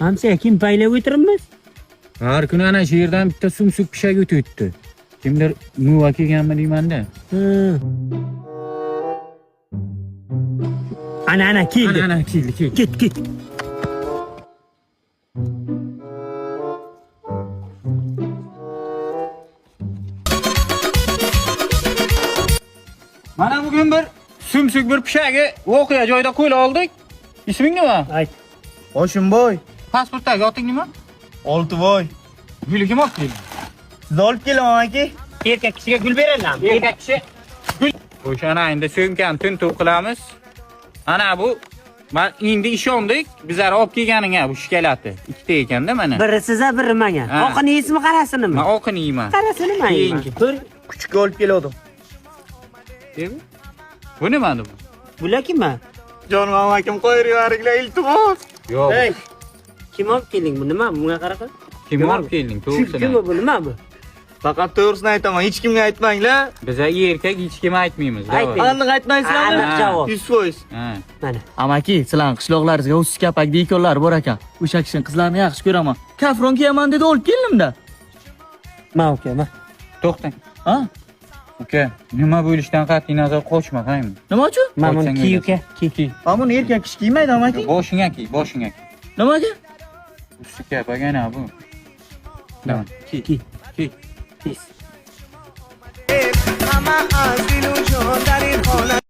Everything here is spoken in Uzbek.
Hamsa kim paylab o'tiribmiz? Har kuni ana shu yerdan bitta sumsuk pishak o'tibdi. Kimdir muva kelganmi deymanda. Ana keldi. Ana keldi. Ket. Mana bugun bir sumsuk bir pishagi voqea joyida qo'yib oldik. Isming nima? Ayt. Hoshimboy, Pasportdagi oting nima? Oltivoy. Guli kim olib keldi? Siz olib kelaman aka. Erkak kishiga gul beradilarmi? Erkak kishi. O'shana endi so'mkani tintuv qilamiz. Ana bu men endi ishondik. Bizlar olib kelganing bu shkalati. Ikkita ekanda mana. Biri siza, biri menga. Ha. Oqini yeysizmi, qarasinimi? Men oqini yeyman. Qarasini men yeyman. Ko'r. Kuchukka olib keldim. Demi? Bu nima bu? Bular kimmi? Jonim akam qo'yib yuboringlar iltimos. Yo'q. Hey. Kim olib kelding bu? Nima? Bunga qaraqa. Kim olib kelding? To'g'risini. Kim bu? Nima bu? Faqat to'g'risini aytaman, hech kimga aytmanglar. Biz erkak hech kim aytmaymiz. Aytmaymiz. Aniq aytmaysizlarmi? Aniq javob. 100%. Ha. Mana. Amaki, sizlarning qishloqlaringizga o'siz kapak dekonlar bor ekan. O'sha kishining qizlarini yaxshi ko'raman. Kafron kiyaman dedi, olib keldim-da. Ma uka, ma. To'xtang. Ha? Uka, nima bo'lishidan qat'iy nazar qochma, qaymi? Nima uchun? Mana buni kiy uka. Kiy. Ammo erkak kishi kiymaydi amaki. Boshingga kiy, boshingga kiy. Nimaga? Ustiga bagana bu. Tamam. Kiy. Pis. همه از دل و جان در این حالت